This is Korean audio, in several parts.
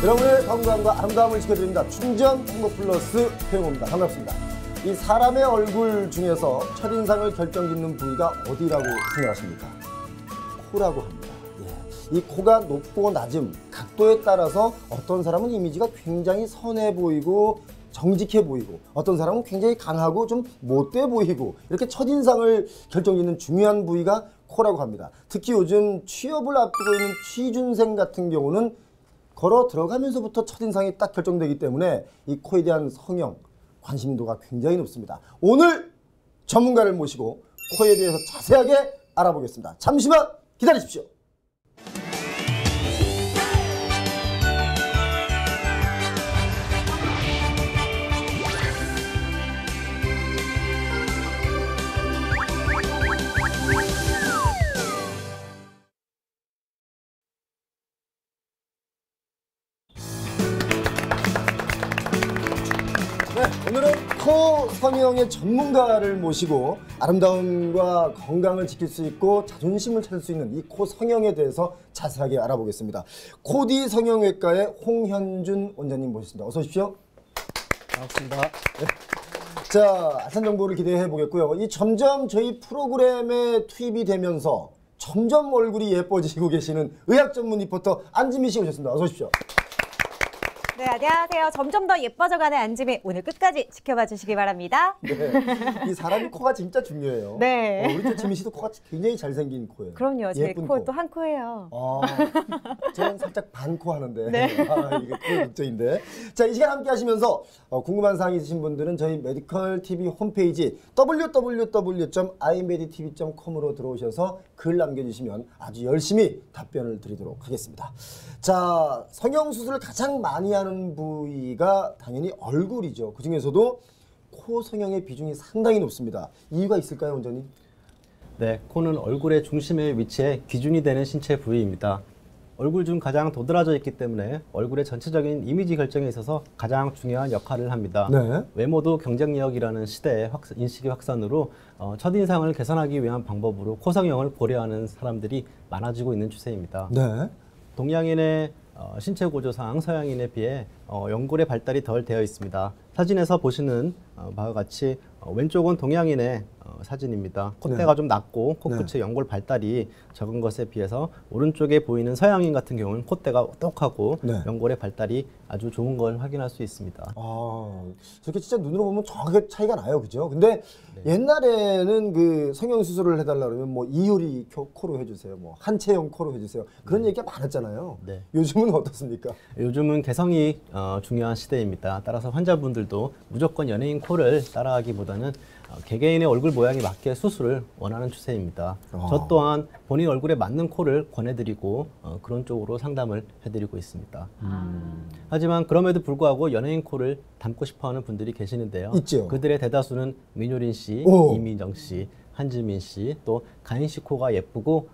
여러분의 건강과 아름다움을 지켜드립니다. 충전 행복 플러스 최영호입니다. 반갑습니다. 이 사람의 얼굴 중에서 첫인상을 결정짓는 부위가 어디라고 생각하십니까? 코라고 합니다. 이 코가 높고 낮음, 각도에 따라서 어떤 사람은 이미지가 굉장히 선해 보이고 정직해 보이고, 어떤 사람은 굉장히 강하고 좀 못돼 보이고, 이렇게 첫인상을 결정짓는 중요한 부위가 코라고 합니다. 특히 요즘 취업을 앞두고 있는 취준생 같은 경우는 걸어 들어가면서부터 첫인상이 딱 결정되기 때문에 이 코에 대한 성형, 관심도가 굉장히 높습니다. 오늘 전문가를 모시고 코에 대해서 자세하게 알아보겠습니다. 잠시만 기다리십시오. 오늘은 코 성형의 전문가를 모시고 아름다움과 건강을 지킬 수 있고 자존심을 찾을 수 있는 이 코 성형에 대해서 자세하게 알아보겠습니다. 코디 성형외과의 홍현준 원장님 모셨습니다. 어서 오십시오. 반갑습니다. 네. 자, 알찬 정보를 기대해 보겠고요. 이 점점 저희 프로그램에 투입이 되면서 점점 얼굴이 예뻐지고 계시는 의학 전문 리포터 안지민 씨 오셨습니다. 어서 오십시오. 네, 안녕하세요. 점점 더 예뻐져가는 안지민, 오늘 끝까지 지켜봐 주시기 바랍니다. 네, 이 사람이 코가 진짜 중요해요. 네. 우리 지민 씨도 코가 굉장히 잘생긴 코예요. 그럼요. 제 예쁜 코 또 한 코예요. 저는 살짝 반코 하는데. 네. 이게 코 걱정인데. 자, 이 시간 함께 하시면서 궁금한 사항이 있으신 분들은 저희 메디컬 TV 홈페이지 www.imeditv.com으로 들어오셔서 글 남겨주시면 아주 열심히 답변을 드리도록 하겠습니다. 자, 성형수술을 가장 많이 하는 부위가 당연히 얼굴이죠. 그 중에서도 코 성형의 비중이 상당히 높습니다. 이유가 있을까요, 원장님? 네, 코는 얼굴의 중심에 위치해 기준이 되는 신체 부위입니다. 얼굴 중 가장 도드라져 있기 때문에 얼굴의 전체적인 이미지 결정에 있어서 가장 중요한 역할을 합니다. 네. 외모도 경쟁력이라는 시대의 인식의 확산으로 첫인상을 개선하기 위한 방법으로 코 성형을 고려하는 사람들이 많아지고 있는 추세입니다. 네. 동양인의 신체 구조상 서양인에 비해 연골의 발달이 덜 되어 있습니다. 사진에서 보시는 바와 같이 왼쪽은 동양인의 사진입니다. 콧대가 좀 낮고 코끝의 연골 발달이 적은 것에 비해서 오른쪽에 보이는 서양인 같은 경우는 콧대가 똑하고 연골의 발달이 아주 좋은 걸 확인할 수 있습니다. 저렇게 진짜 눈으로 보면 정확하게 차이가 나요, 그죠? 근데 옛날에는 그 성형 수술을 해달라 그러면 뭐 이효리 코로 해주세요, 뭐 한채영 코로 해주세요, 그런 얘기가 많았잖아요. 요즘은 어떻습니까? 요즘은 개성이 중요한 시대입니다. 따라서 환자분들도 무조건 연예인 코를 따라하기보다는 개개인의 얼굴 모양에 맞게 수술을 원하는 추세입니다. 저 또한 본인 얼굴에 맞는 코를 권해드리고 그런 쪽으로 상담을 해드리고 있습니다. 하지만 그럼에도 불구하고 연예인 코를 닮고 싶어하는 분들이 계시는데요. 있죠. 그들의 대다수는 민효린 씨, 이민정 씨, 한지민 씨, 또 가인 씨 코가 예쁘고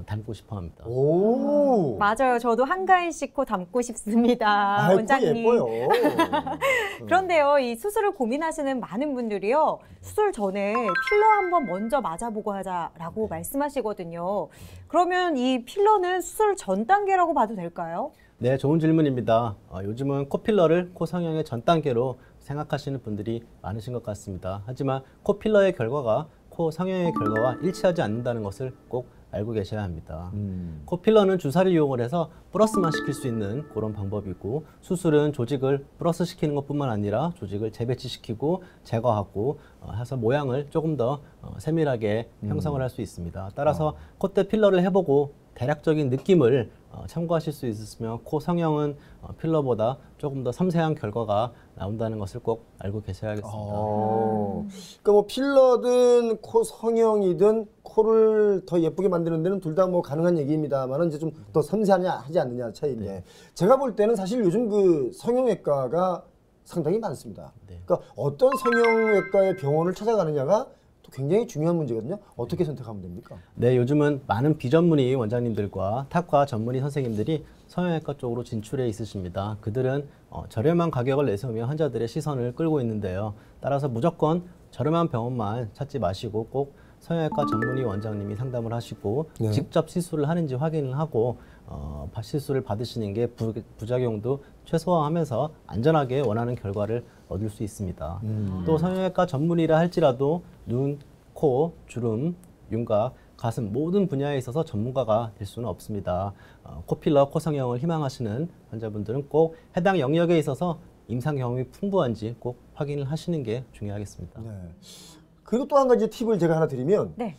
닮고 싶어합니다. 맞아요. 저도 한가인 씨 코 닮고 싶습니다. 코 원장님. 예뻐요. 그런데요, 이 수술을 고민하시는 많은 분들이요, 수술 전에 필러 한번 먼저 맞아보고 하자라고 말씀하시거든요. 그러면 이 필러는 수술 전 단계라고 봐도 될까요? 네, 좋은 질문입니다. 요즘은 코필러를 코 성형의 전 단계로 생각하시는 분들이 많으신 것 같습니다. 하지만 코필러의 결과가 코 성형의 결과와 일치하지 않는다는 것을 꼭 알고 계셔야 합니다. 코필러는 주사를 이용을 해서 플러스만 시킬 수 있는 그런 방법이고, 수술은 조직을 플러스 시키는 것뿐만 아니라 조직을 재배치시키고 제거하고 해서 모양을 조금 더 세밀하게 형성을 할 수 있습니다. 따라서 콧대 필러를 해보고 대략적인 느낌을 참고하실 수 있으시면 코 성형은 필러보다 조금 더 섬세한 결과가 나온다는 것을 꼭 알고 계셔야겠습니다. 그러니까 뭐 필러든 코 성형이든 코를 더 예쁘게 만드는 데는 둘 다 뭐 가능한 얘기입니다만 이제 좀 더 섬세하냐 하지 않느냐 차이인데, 제가 볼 때는 사실 요즘 그 성형외과가 상당히 많습니다. 그러니까 어떤 성형외과의 병원을 찾아가느냐가 또 굉장히 중요한 문제거든요. 어떻게 선택하면 됩니까? 네, 요즘은 많은 비전문의 원장님들과 탁과 전문의 선생님들이 성형외과 쪽으로 진출해 있으십니다. 그들은 저렴한 가격을 내세우며 환자들의 시선을 끌고 있는데요. 따라서 무조건 저렴한 병원만 찾지 마시고 꼭 성형외과 전문의 원장님이 상담을 하시고 직접 시술을 하는지 확인을 하고 시술을 받으시는 게 부작용도 최소화하면서 안전하게 원하는 결과를 얻을 수 있습니다. 또 성형외과 전문의라 할지라도 눈, 코, 주름, 윤곽, 가슴 모든 분야에 있어서 전문가가 될 수는 없습니다. 코필러, 코성형을 희망하시는 환자분들은 꼭 해당 영역에 있어서 임상 경험이 풍부한지 꼭 확인을 하시는 게 중요하겠습니다. 네. 그리고 또 한 가지 팁을 제가 하나 드리면 네.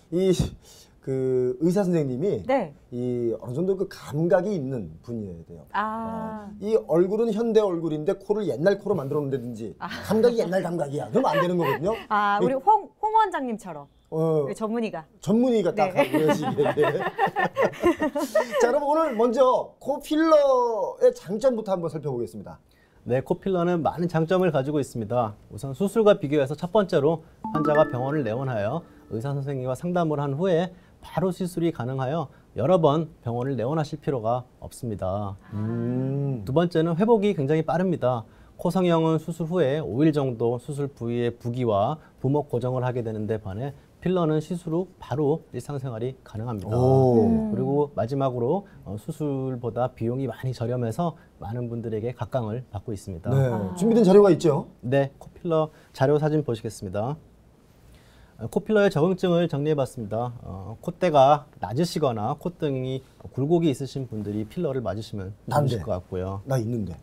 그 의사 선생님이 네. 이 어느 정도 그 감각이 있는 분이어야 돼요. 이 얼굴은 현대 얼굴인데 코를 옛날 코로 만들어 놓는다든지 감각이 옛날 감각이야. 그러면 안 되는 거거든요. 우리 홍 원장님처럼 우리 전문의가. 전문의가 딱 네. 하고 그러시겠네. 자, 그럼 오늘 먼저 코 필러의 장점부터 한번 살펴보겠습니다. 네, 코필러는 많은 장점을 가지고 있습니다. 우선 수술과 비교해서 첫 번째로 환자가 병원을 내원하여 의사 선생님과 상담을 한 후에 바로 시술이 가능하여 여러 번 병원을 내원하실 필요가 없습니다. 두 번째는 회복이 굉장히 빠릅니다. 코성형은 수술 후에 5일 정도 수술 부위의 부기와 부목 고정을 하게 되는데 반해 필러는 시술 후 바로 일상생활이 가능합니다. 그리고 마지막으로 수술보다 비용이 많이 저렴해서 많은 분들에게 각광을 받고 있습니다. 네. 준비된 자료가 있죠? 네, 코필러 자료 사진 보시겠습니다. 코필러의 적응증을 정리해봤습니다. 콧대가 낮으시거나 콧등이 굴곡이 있으신 분들이 필러를 맞으시면 좋으실 것 같고요. 나 있는데.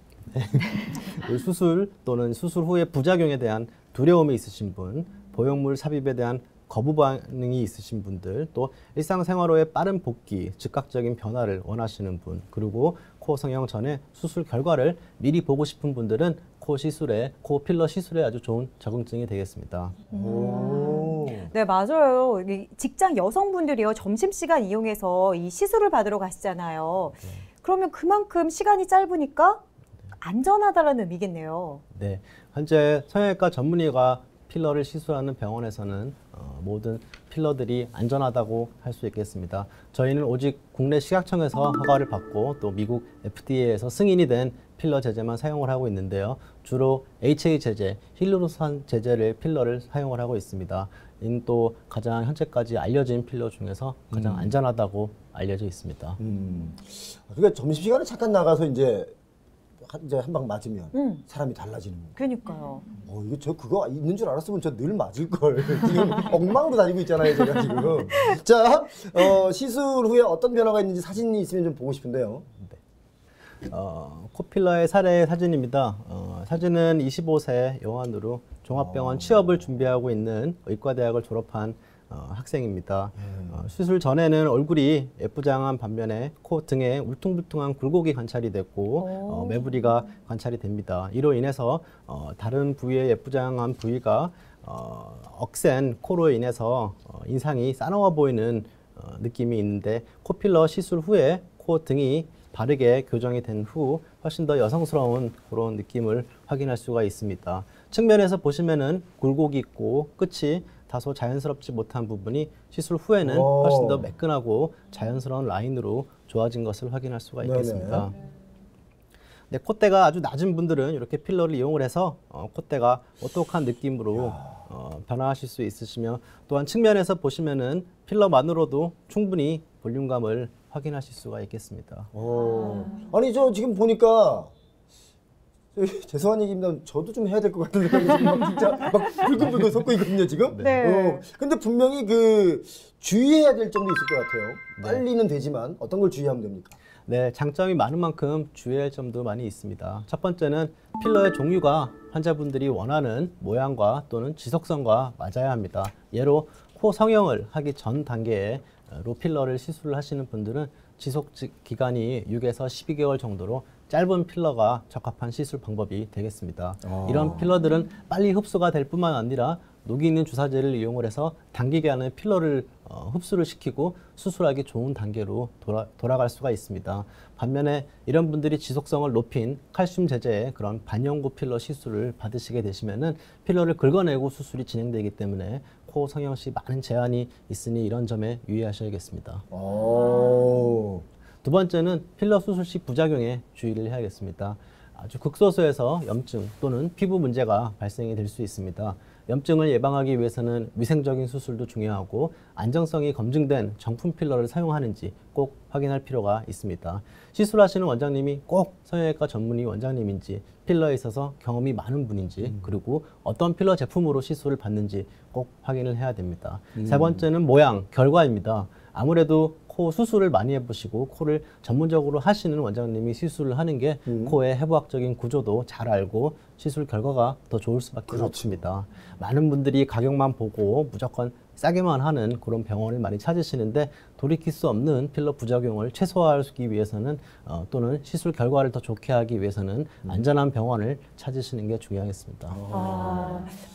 수술 또는 수술 후의 부작용에 대한 두려움이 있으신 분, 보형물 삽입에 대한 거부 반응이 있으신 분들, 또 일상생활로의 빠른 복귀, 즉각적인 변화를 원하시는 분, 그리고 코 성형 전에 수술 결과를 미리 보고 싶은 분들은 코 필러 시술에 아주 좋은 적응증이 되겠습니다. 네, 맞아요. 직장 여성분들이요, 점심시간 이용해서 이 시술을 받으러 가시잖아요. 그러면 그만큼 시간이 짧으니까 안전하다라는 의미겠네요. 네, 현재 성형외과 전문의가 필러를 시술하는 병원에서는 모든 필러들이 안전하다고 할 수 있겠습니다. 저희는 오직 국내 식약청에서 허가를 받고 또 미국 FDA에서 승인이 된 필러 제제만 사용을 하고 있는데요. 주로 HA 제제, 힐루로산 제제를 필러를 사용을 하고 있습니다. 이는 또 가장 현재까지 알려진 필러 중에서 가장 안전하다고 알려져 있습니다. 그러니까 점심시간에 잠깐 나가서 이제 한 방 맞으면 사람이 달라지는 거예요. 그러니까요. 이거 그거 있는 줄 알았으면 저 늘 맞을 걸. 지금 엉망으로 다니고 있잖아요, 제가 지금. 자, 시술 후에 어떤 변화가 있는지 사진이 있으면 좀 보고 싶은데요. 코필러의 사례 사진입니다. 사진은 25세 여환으로 종합병원 취업을 준비하고 있는 의과대학을 졸업한 학생입니다. 수술 전에는 얼굴이 예쁘장한 반면에 코 등에 울퉁불퉁한 굴곡이 관찰이 됐고 매부리가 관찰이 됩니다. 이로 인해서 다른 부위의 예쁘장한 부위가 억센 코로 인해서 인상이 싸나워 보이는 느낌이 있는데 코필러 시술 후에 코 등이 바르게 교정이 된 후 훨씬 더 여성스러운 그런 느낌을 확인할 수가 있습니다. 측면에서 보시면은 굴곡이 있고 끝이 다소 자연스럽지 못한 부분이 시술 후에는 훨씬 더 매끈하고 자연스러운 라인으로 좋아진 것을 확인할 수가 있겠습니다. 네, 콧대가 아주 낮은 분들은 이렇게 필러를 이용을 해서 콧대가 오똑한 느낌으로 변화하실 수 있으시며 또한 측면에서 보시면은 필러만으로도 충분히 볼륨감을 확인하실 수가 있겠습니다. 아니 저 지금 보니까 죄송한 얘기입니다. 저도 좀 해야 될 것 같은 생각이 지금 막 진짜 막 불끈불끈 솟고 있거든요 지금. 네. 근데 분명히 그 주의해야 될 점도 있을 것 같아요. 빨리는 되지만 어떤 걸 주의하면 됩니까? 네, 장점이 많은 만큼 주의할 점도 많이 있습니다. 첫 번째는 필러의 종류가 환자분들이 원하는 모양과 또는 지속성과 맞아야 합니다. 예로 코 성형을 하기 전 단계에 로필러를 시술을 하시는 분들은 지속 기간이 6에서 12개월 정도로 짧은 필러가 적합한 시술 방법이 되겠습니다. 이런 필러들은 빨리 흡수가 될 뿐만 아니라 녹이 있는 주사제를 이용을 해서 단기간에 안에 필러를 흡수를 시키고 수술하기 좋은 단계로 돌아갈 수가 있습니다. 반면에 이런 분들이 지속성을 높인 칼슘 제제의 그런 반영구 필러 시술을 받으시게 되시면은 필러를 긁어내고 수술이 진행되기 때문에 코 성형 시 많은 제한이 있으니 이런 점에 유의하셔야겠습니다. 두 번째는 필러 수술 시 부작용에 주의를 해야겠습니다. 아주 극소수에서 염증 또는 피부 문제가 발생이 될 수 있습니다. 염증을 예방하기 위해서는 위생적인 수술도 중요하고 안정성이 검증된 정품 필러를 사용하는지 꼭 확인할 필요가 있습니다. 시술하시는 원장님이 꼭 성형외과 전문의 원장님인지, 필러에 있어서 경험이 많은 분인지, 그리고 어떤 필러 제품으로 시술을 받는지 꼭 확인을 해야 됩니다. 세 번째는 모양, 결과입니다. 아무래도 코 수술을 많이 해보시고 코를 전문적으로 하시는 원장님이 시술을 하는 게 코의 해부학적인 구조도 잘 알고 시술 결과가 더 좋을 수밖에 없습니다. 많은 분들이 가격만 보고 무조건 싸게만 하는 그런 병원을 많이 찾으시는데 돌이킬 수 없는 필러 부작용을 최소화하기 위해서는 또는 시술 결과를 더 좋게 하기 위해서는 안전한 병원을 찾으시는 게 중요하겠습니다.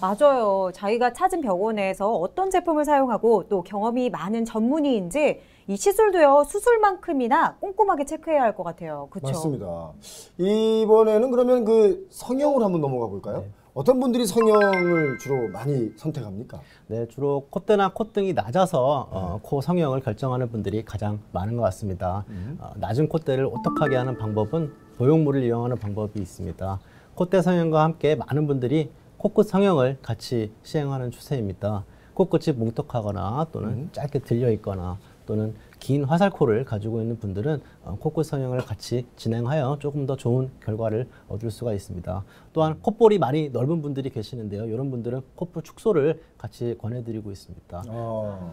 맞아요. 자기가 찾은 병원에서 어떤 제품을 사용하고 또 경험이 많은 전문의인지 이 시술도요, 수술만큼이나 꼼꼼하게 체크해야 할 것 같아요. 그렇죠? 맞습니다. 이번에는 그러면 그 성형으로 한번 넘어가 볼까요? 네. 어떤 분들이 성형을 주로 많이 선택합니까? 네, 주로 콧대나 콧등이 낮아서 코 성형을 결정하는 분들이 가장 많은 것 같습니다. 낮은 콧대를 오똑하게 하는 방법은 보형물을 이용하는 방법이 있습니다. 콧대 성형과 함께 많은 분들이 코끝 성형을 같이 시행하는 추세입니다. 코끝이 뭉툭하거나 또는 짧게 들려 있거나 또는 긴 화살코를 가지고 있는 분들은 코끝 성형을 같이 진행하여 조금 더 좋은 결과를 얻을 수가 있습니다. 또한 콧볼이 많이 넓은 분들이 계시는데요. 이런 분들은 콧볼 축소를 같이 권해드리고 있습니다.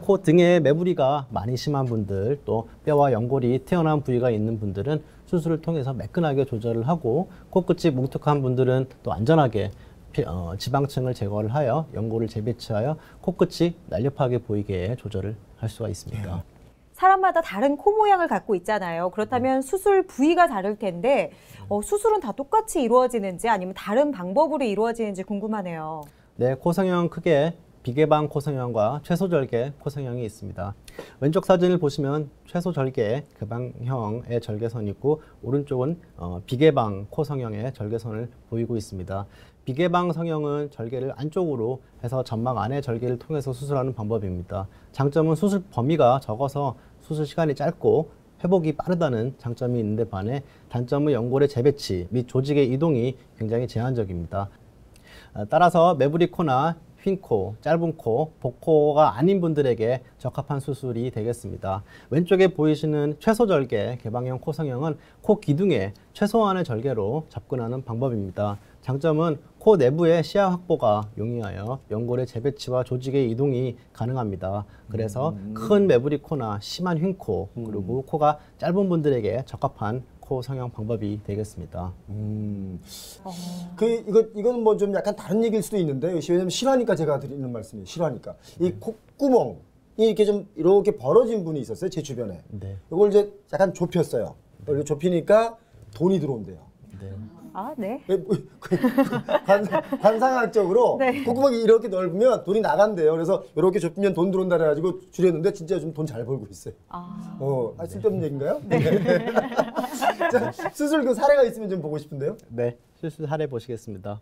코 등에 매부리가 많이 심한 분들, 또 뼈와 연골이 튀어나온 부위가 있는 분들은 수술을 통해서 매끈하게 조절을 하고, 코끝이 뭉툭한 분들은 또 안전하게 지방층을 제거를 하여 연골을 재배치하여 코끝이 날렵하게 보이게 조절을 할 수가 있습니다. 사람마다 다른 코 모양을 갖고 있잖아요. 그렇다면 수술 부위가 다를 텐데 수술은 다 똑같이 이루어지는지 아니면 다른 방법으로 이루어지는지 궁금하네요. 네, 코 성형 크게 비개방 코 성형과 최소절개 코 성형이 있습니다. 왼쪽 사진을 보시면 최소절개 개방형의 절개선이 있고, 오른쪽은 비개방 코 성형의 절개선을 보이고 있습니다. 비개방 성형은 절개를 안쪽으로 해서 점막 안에 절개를 통해서 수술하는 방법입니다. 장점은 수술 범위가 적어서 수술 시간이 짧고 회복이 빠르다는 장점이 있는데 반해 단점은 연골의 재배치 및 조직의 이동이 굉장히 제한적입니다. 따라서 매부리 코나 휜 코, 짧은 코, 복코가 아닌 분들에게 적합한 수술이 되겠습니다. 왼쪽에 보이시는 최소절개 개방형 코 성형은 코 기둥에 최소한의 절개로 접근하는 방법입니다. 장점은 코 내부의 시야 확보가 용이하여 연골의 재배치와 조직의 이동이 가능합니다. 그래서 큰 매부리 코나 심한 휜 코, 그리고 코가 짧은 분들에게 적합한 코 성형 방법이 되겠습니다. 이거는 뭐 좀 약간 다른 얘기일 수도 있는데, 왜냐면 실화니까 제가 드리는 말씀이에요. 실화니까. 이 콧구멍이 이렇게 좀 이렇게 벌어진 분이 있었어요, 제 주변에. 네. 이걸 이제 약간 좁혔어요. 이렇게 좁히니까 돈이 들어온대요. 네. 아, 네. 관상학적으로 네. 콧구멍이 이렇게 넓으면 돈이 나간대요. 그래서 이렇게 좁히면 돈 들어온다 그래가지고 줄였는데 진짜 좀 돈 잘 벌고 있어요. 쓸데없는 얘기인가요? 네. 자, 수술 그 사례가 있으면 좀 보고 싶은데요. 네, 실수 사례 보시겠습니다.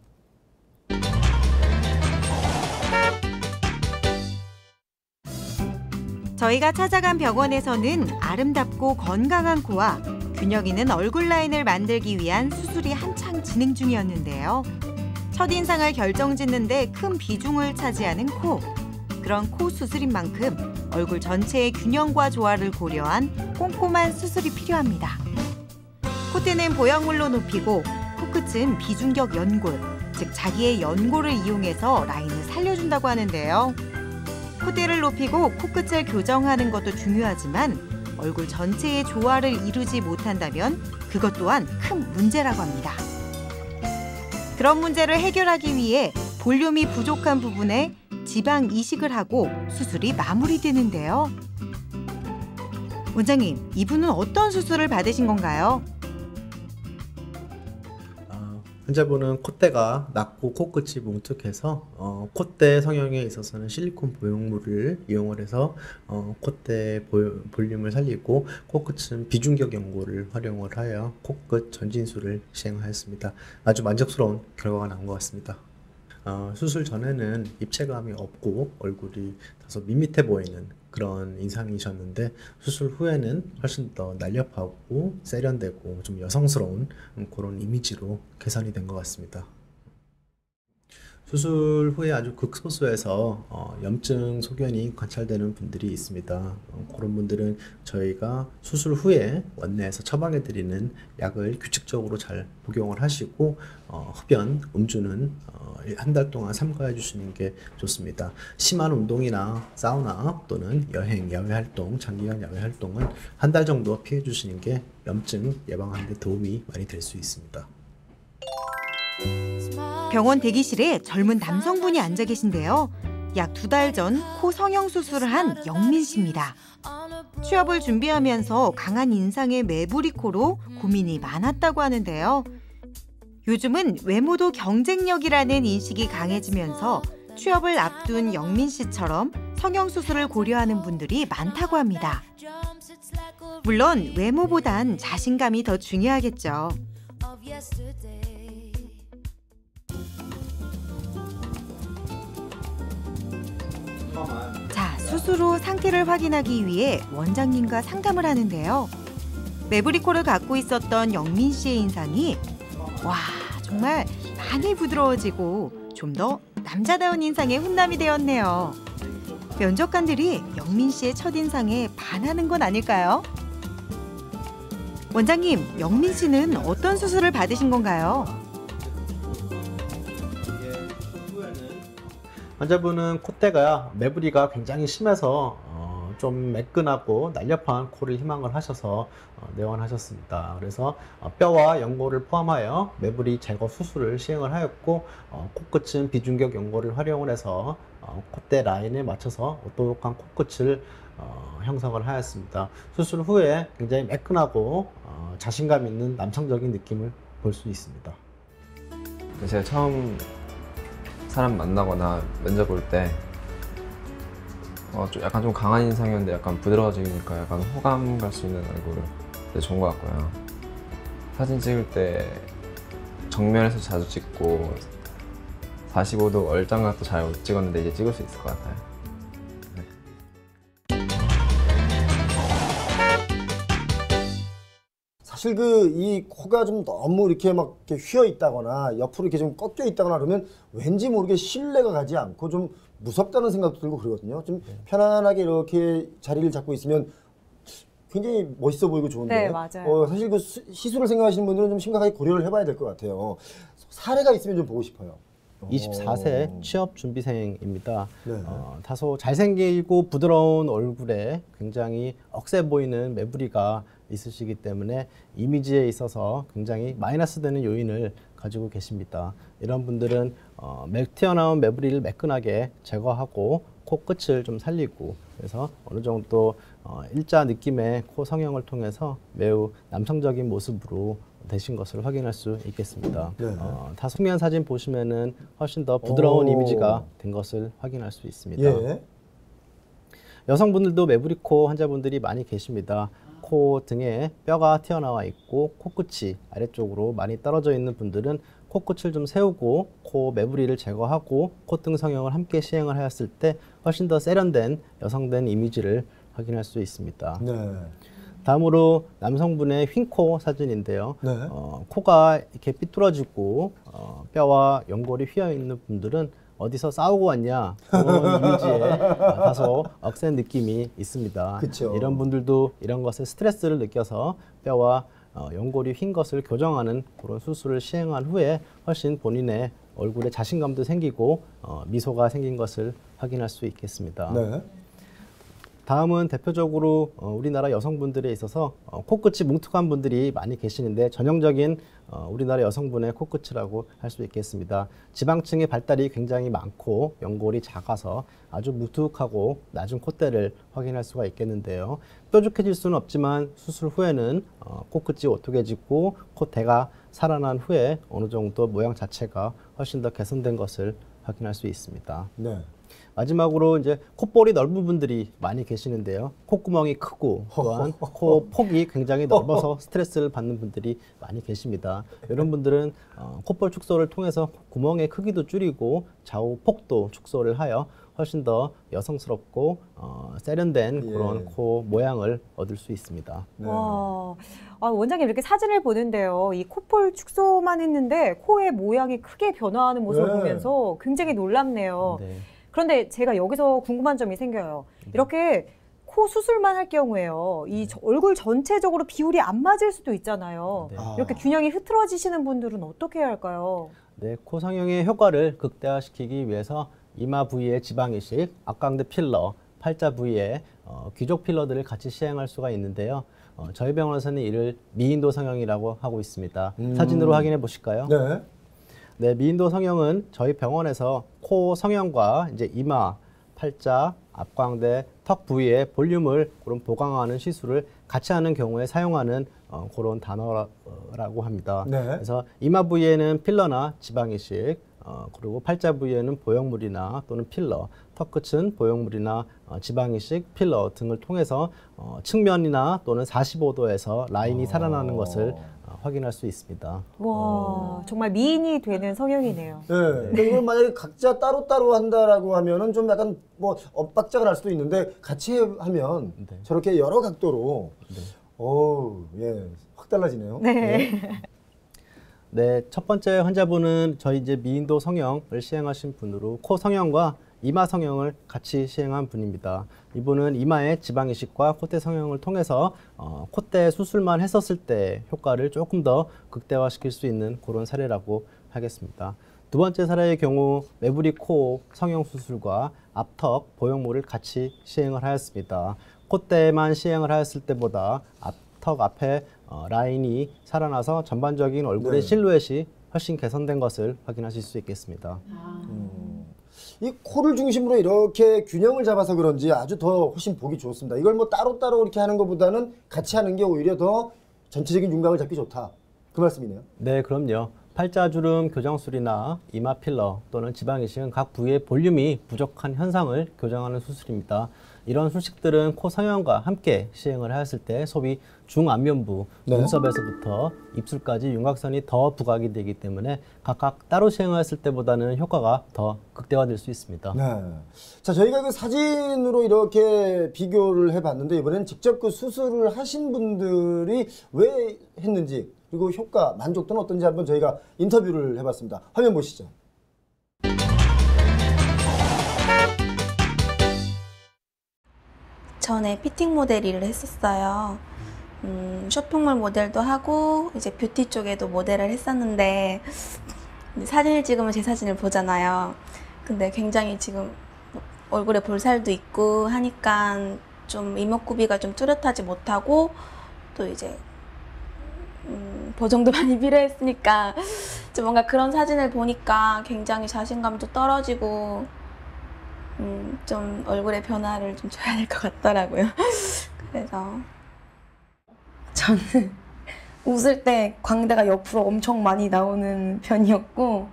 저희가 찾아간 병원에서는 아름답고 건강한 코와 균형 있는 얼굴 라인을 만들기 위한 수술이 한창 진행 중이었는데요. 첫인상을 결정짓는 데 큰 비중을 차지하는 코. 그런 코 수술인 만큼 얼굴 전체의 균형과 조화를 고려한 꼼꼼한 수술이 필요합니다. 콧대는 보형물로 높이고 코끝은 비중격 연골, 즉 자기의 연골을 이용해서 라인을 살려준다고 하는데요. 콧대를 높이고 코끝을 교정하는 것도 중요하지만 얼굴 전체의 조화를 이루지 못한다면 그것 또한 큰 문제라고 합니다. 그런 문제를 해결하기 위해 볼륨이 부족한 부분에 지방 이식을 하고 수술이 마무리되는데요. 원장님, 이분은 어떤 수술을 받으신 건가요? 환자분은 콧대가 낮고 코끝이 뭉툭해서 콧대 성형에 있어서는 실리콘 보형물을 이용을 해서 콧대 볼륨을 살리고, 코끝은 비중격 연골을 활용을 하여 코끝 전진술을 시행하였습니다. 아주 만족스러운 결과가 나온 것 같습니다. 수술 전에는 입체감이 없고 얼굴이 다소 밋밋해 보이는 그런 인상이셨는데, 수술 후에는 훨씬 더 날렵하고 세련되고 좀 여성스러운 그런 이미지로 개선이 된 것 같습니다. 수술 후에 아주 극소수에서 염증 소견이 관찰되는 분들이 있습니다. 그런 분들은 저희가 수술 후에 원내에서 처방해 드리는 약을 규칙적으로 잘 복용을 하시고 흡연, 음주는 한 달 동안 삼가해 주시는 게 좋습니다. 심한 운동이나 사우나 또는 여행, 야외 활동, 장기간 야외 활동은 한 달 정도 피해 주시는 게 염증 예방하는 데 도움이 많이 될 수 있습니다. 병원 대기실에 젊은 남성분이 앉아 계신데요. 약 2달 전 코 성형 수술을 한 영민 씨입니다. 취업을 준비하면서 강한 인상의 매부리 코로 고민이 많았다고 하는데요. 요즘은 외모도 경쟁력이라는 인식이 강해지면서 취업을 앞둔 영민 씨처럼 성형 수술을 고려하는 분들이 많다고 합니다. 물론 외모보단 자신감이 더 중요하겠죠. 자, 수술 후 상태를 확인하기 위해 원장님과 상담을 하는데요. 매부리 코를 갖고 있었던 영민 씨의 인상이 와, 정말 많이 부드러워지고 좀 더 남자다운 인상의 훈남이 되었네요. 면접관들이 영민 씨의 첫인상에 반하는 건 아닐까요? 원장님, 영민 씨는 어떤 수술을 받으신 건가요? 환자분은 콧대가 매부리가 굉장히 심해서 좀 매끈하고 날렵한 코를 희망을 하셔서 내원하셨습니다. 그래서 뼈와 연골을 포함하여 매부리 제거 수술을 시행을 하였고 코끝은 비중격 연골을 활용을 해서 콧대 라인에 맞춰서 오똑한 코끝을 형성을 하였습니다. 수술 후에 굉장히 매끈하고 자신감 있는 남성적인 느낌을 볼 수 있습니다. 제가 처음 사람 만나거나 면접 볼 때 약간 좀 강한 인상이었는데 약간 부드러워지니까 약간 호감 갈 수 있는 얼굴을 되게 좋은 것 같고요. 사진 찍을 때 정면에서 자주 찍고 45도 얼짱각도 잘 못 찍었는데 이제 찍을 수 있을 것 같아요. 사실 이 코가 좀 너무 이렇게 막 이렇게 휘어 있다거나 옆으로 이렇게 좀 꺾여 있다거나 그러면 왠지 모르게 신뢰가 가지 않고 좀 무섭다는 생각도 들고 그러거든요. 좀 편안하게 이렇게 자리를 잡고 있으면 굉장히 멋있어 보이고 좋은데. 네, 맞아요. 사실 시술을 생각하시는 분들은 좀 심각하게 고려를 해봐야 될 것 같아요. 사례가 있으면 좀 보고 싶어요. 24세 취업 준비생입니다. 네. 다소 잘생기고 부드러운 얼굴에 굉장히 억세 보이는 매부리가 있으시기 때문에 이미지에 있어서 굉장히 마이너스 되는 요인을 가지고 계십니다. 이런 분들은 튀어나온 매부리를 매끈하게 제거하고 코끝을 좀 살리고 그래서 어느 정도 일자 느낌의 코 성형을 통해서 매우 남성적인 모습으로 되신 것을 확인할 수 있겠습니다. 네. 다소 측면 사진 보시면은 훨씬 더 부드러운 이미지가 된 것을 확인할 수 있습니다. 예. 여성분들도 매부리코 환자분들이 많이 계십니다. 코 등에 뼈가 튀어나와 있고 코끝이 아래쪽으로 많이 떨어져 있는 분들은 코끝을 좀 세우고 코 매부리를 제거하고 콧등 성형을 함께 시행을 하였을 때 훨씬 더 세련된 여성된 이미지를 확인할 수 있습니다. 네. 다음으로 남성분의 휜코 사진인데요. 네. 코가 이렇게 삐뚤어지고 뼈와 연골이 휘어 있는 분들은 어디서 싸우고 왔냐 그런 이미지에 다소 억센 느낌이 있습니다. 그쵸. 이런 분들도 이런 것에 스트레스를 느껴서 뼈와 연골이 휜 것을 교정하는 그런 수술을 시행한 후에 훨씬 본인의 얼굴에 자신감도 생기고 미소가 생긴 것을 확인할 수 있겠습니다. 네. 다음은 대표적으로 우리나라 여성분들에 있어서 코끝이 뭉툭한 분들이 많이 계시는데 전형적인 우리나라 여성분의 코끝이라고 할 수 있겠습니다. 지방층의 발달이 굉장히 많고 연골이 작아서 아주 뭉툭하고 낮은 콧대를 확인할 수가 있겠는데요. 뾰족해질 수는 없지만 수술 후에는 코끝이 오똑해지고 콧대가 살아난 후에 어느 정도 모양 자체가 훨씬 더 개선된 것을 확인할 수 있습니다. 네. 마지막으로 이제 콧볼이 넓은 분들이 많이 계시는데요. 콧구멍이 크고 또한 코 폭이 굉장히 넓어서 스트레스를 받는 분들이 많이 계십니다. 이런 분들은 콧볼 축소를 통해서 구멍의 크기도 줄이고 좌우 폭도 축소를 하여 훨씬 더 여성스럽고 세련된 예. 그런 코 모양을 얻을 수 있습니다. 네. 와, 원장님 이렇게 사진을 보는데요. 이 코볼 축소만 했는데 코의 모양이 크게 변화하는 모습을 네. 보면서 굉장히 놀랍네요. 네. 그런데 제가 여기서 궁금한 점이 생겨요. 이렇게 코 수술만 할 경우에요. 이 얼굴 전체적으로 비율이 안 맞을 수도 있잖아요. 네. 이렇게 균형이 흐트러지시는 분들은 어떻게 해야 할까요? 네, 코 성형의 효과를 극대화시키기 위해서 이마 부위의 지방 이식, 앞광대 필러, 팔자 부위에 귀족 필러들을 같이 시행할 수가 있는데요. 저희 병원에서는 이를 미인도 성형이라고 하고 있습니다. 사진으로 확인해 보실까요? 네. 네, 미인도 성형은 저희 병원에서 코 성형과 이제 이마, 팔자, 앞광대, 턱 부위의 볼륨을 그런 보강하는 시술을 같이 하는 경우에 사용하는 그런 단어라고 합니다. 네. 그래서 이마 부위에는 필러나 지방 이식, 그리고 팔자 부위에는 보형물이나 또는 필러, 턱 끝은 보형물이나 지방 이식, 필러 등을 통해서 측면이나 또는 45도에서 라인이 살아나는 것을 확인할 수 있습니다. 와, 정말 미인이 되는 성형이네요. 네. 그러니까 이걸 만약에 각자 따로따로 한다라고 하면은 좀 약간 뭐 엇박자가 날 수도 있는데 같이 하면 네. 저렇게 여러 각도로 예, 확 달라지네요. 네. 네, 첫 번째 환자분은 저희 이제 미인도 성형을 시행하신 분으로 코 성형과 이마 성형을 같이 시행한 분입니다. 이분은 이마의 지방 이식과 콧대 성형을 통해서 콧대 수술만 했었을 때 효과를 조금 더 극대화시킬 수 있는 그런 사례라고 하겠습니다. 두 번째 사례의 경우 매부리 코 성형 수술과 앞턱 보형물을 같이 시행을 하였습니다. 콧대만 시행을 하였을 때보다 앞턱 앞에 라인이 살아나서 전반적인 얼굴의 네. 실루엣이 훨씬 개선된 것을 확인하실 수 있겠습니다. 이 코를 중심으로 이렇게 균형을 잡아서 그런지 아주 더 훨씬 보기 좋습니다. 이걸 뭐 따로따로 이렇게 하는 것보다는 같이 하는 게 오히려 더 전체적인 윤곽을 잡기 좋다. 그 말씀이네요. 네, 그럼요. 팔자주름 교정술이나 이마 필러 또는 지방 이식은 각 부위의 볼륨이 부족한 현상을 교정하는 수술입니다. 이런 수식들은 코 성형과 함께 시행을 하였을 때 소위 중안면부, 네. 눈썹에서부터 입술까지 윤곽선이 더 부각이 되기 때문에 각각 따로 시행하였을 때보다는 효과가 더 극대화될 수 있습니다. 네. 자, 저희가 그 사진으로 이렇게 비교를 해봤는데 이번엔 직접 그 수술을 하신 분들이 왜 했는지 그리고 효과, 만족도는 어떤지 한번 저희가 인터뷰를 해봤습니다. 화면 보시죠. 전에 피팅 모델 일을 했었어요. 쇼핑몰 모델도 하고 이제 뷰티 쪽에도 모델을 했었는데 사진을 찍으면 제 사진을 보잖아요. 근데 굉장히 지금 얼굴에 볼살도 있고 하니까 좀 이목구비가 좀 뚜렷하지 못하고 또 이제 보정도 많이 필요했으니까 좀 뭔가 그런 사진을 보니까 굉장히 자신감도 떨어지고 좀 얼굴의 변화를 좀 줘야 될 것 같더라고요. 그래서 저는 웃을 때 광대가 옆으로 엄청 많이 나오는 편이었고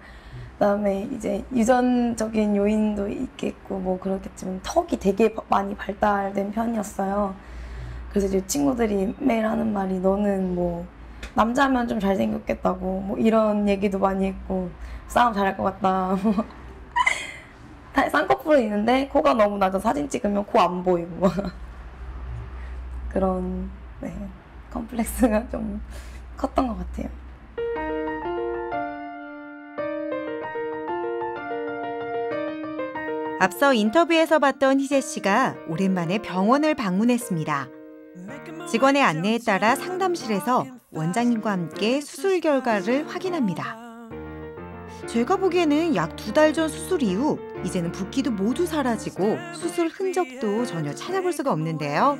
그다음에 이제 유전적인 요인도 있겠고 뭐 그렇겠지만 턱이 되게 많이 발달된 편이었어요. 그래서 이제 친구들이 매일 하는 말이 너는 뭐 남자면 좀 잘생겼겠다고 뭐 이런 얘기도 많이 했고 싸움 잘할 것 같다. 쌍꺼풀은 있는데 코가 너무 낮아 사진 찍으면 코 안 보이고 그런 컴플렉스가 좀 컸던 것 같아요. 앞서 인터뷰에서 봤던 희재 씨가 오랜만에 병원을 방문했습니다. 직원의 안내에 따라 상담실에서 원장님과 함께 수술 결과를 확인합니다. 제가 보기에는 약 2달 전 수술 이후 이제는 붓기도 모두 사라지고 수술 흔적도 전혀 찾아볼 수가 없는데요.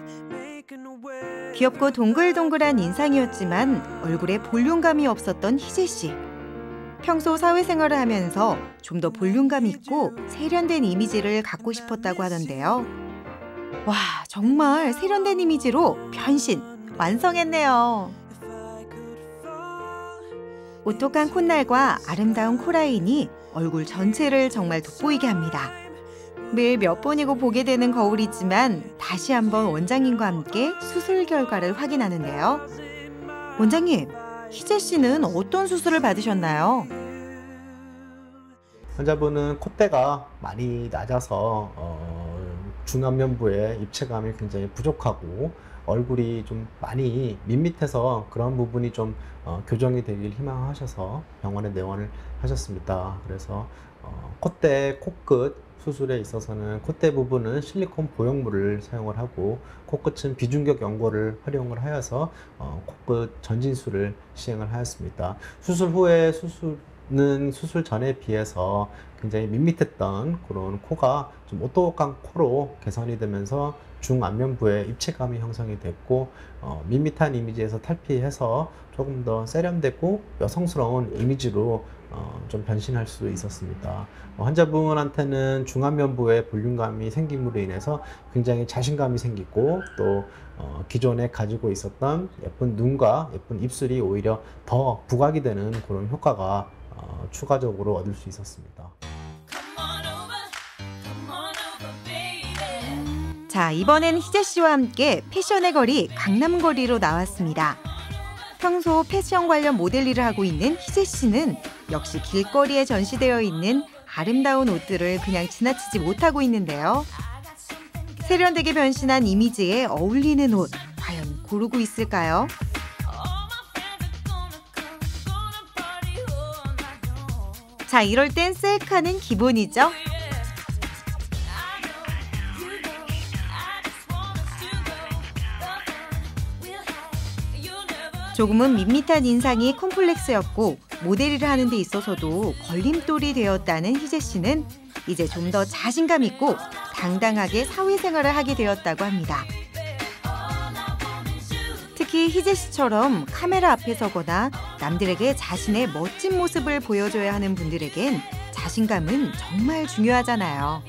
귀엽고 동글동글한 인상이었지만 얼굴에 볼륨감이 없었던 희재 씨. 평소 사회생활을 하면서 좀 더 볼륨감 있고 세련된 이미지를 갖고 싶었다고 하던데요. 와, 정말 세련된 이미지로 변신 완성했네요. 오똑한 콧날과 아름다운 코라인이 얼굴 전체를 정말 돋보이게 합니다. 매일 몇 번이고 보게 되는 거울이지만 다시 한번 원장님과 함께 수술 결과를 확인하는데요. 원장님, 희재 씨는 어떤 수술을 받으셨나요? 환자분은 콧대가 많이 낮아서 중안면부의 입체감이 굉장히 부족하고 얼굴이 좀 많이 밋밋해서 그런 부분이 좀 교정이 되길 희망하셔서 병원에 내원을 하셨습니다. 그래서 콧대, 코끝 수술에 있어서는 콧대 부분은 실리콘 보형물을 사용을 하고 코끝은 비중격 연고를 활용을 하여서 코끝 전진술을 시행을 하였습니다. 수술 후에 수술은 수술 전에 비해서 굉장히 밋밋했던 그런 코가 좀 오똑한 코로 개선이 되면서 중안면부에 입체감이 형성이 됐고 밋밋한 이미지에서 탈피해서 조금 더 세련되고 여성스러운 이미지로 좀 변신할 수 있었습니다. 환자분한테는 중안면부에 볼륨감이 생김으로 인해서 굉장히 자신감이 생기고 또 기존에 가지고 있었던 예쁜 눈과 예쁜 입술이 오히려 더 부각이 되는 그런 효과가 추가적으로 얻을 수 있었습니다. 자, 이번엔 희재 씨와 함께 패션의 거리 강남거리로 나왔습니다. 평소 패션 관련 모델 일을 하고 있는 희재 씨는 역시 길거리에 전시되어 있는 아름다운 옷들을 그냥 지나치지 못하고 있는데요. 세련되게 변신한 이미지에 어울리는 옷, 과연 고르고 있을까요? 자, 이럴 땐 셀카는 기본이죠. 조금은 밋밋한 인상이 콤플렉스였고 모델 일을 하는 데 있어서도 걸림돌이 되었다는 희재 씨는 이제 좀 더 자신감 있고 당당하게 사회생활을 하게 되었다고 합니다. 특히 희재 씨처럼 카메라 앞에 서거나 남들에게 자신의 멋진 모습을 보여줘야 하는 분들에겐 자신감은 정말 중요하잖아요.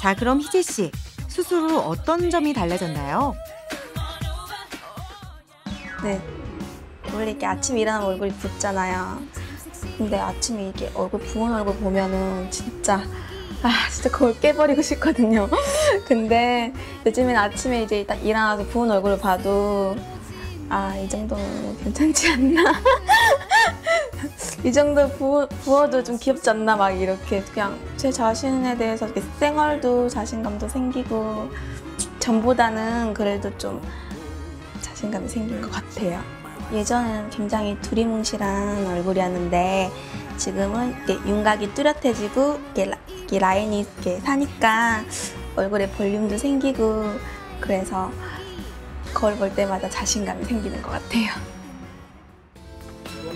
자, 그럼 희재 씨, 수술 후 어떤 점이 달라졌나요? 네, 원래 이렇게 아침에 일어나면 얼굴이 붓잖아요. 근데 아침에 이렇게 부은 얼굴 보면은 진짜 거울 깨버리고 싶거든요. 근데 요즘엔 아침에 이제 딱 일어나서 부은 얼굴을 봐도 이 정도면 괜찮지 않나? 이 정도 부어도 좀 귀엽지 않나? 막 이렇게 그냥 제 자신에 대해서 이렇게 생얼도 자신감도 생기고 전보다는 그래도 좀 자신감이 생긴 것 같아요. 예전에는 굉장히 두리뭉실한 얼굴이었는데 지금은 이렇게 윤곽이 뚜렷해지고 이렇게 라인이 이렇게 사니까 얼굴에 볼륨도 생기고 그래서 거울 볼 때마다 자신감이 생기는 것 같아요.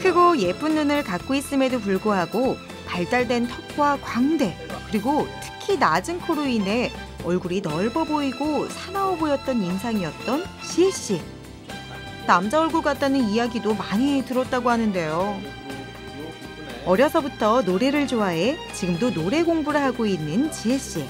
크고 예쁜 눈을 갖고 있음에도 불구하고 발달된 턱과 광대 그리고 특히 낮은 코로 인해 얼굴이 넓어 보이고 사나워 보였던 인상이었던 지혜 씨. 남자 얼굴 같다는 이야기도 많이 들었다고 하는데요. 어려서부터 노래를 좋아해 지금도 노래 공부를 하고 있는 지혜 씨.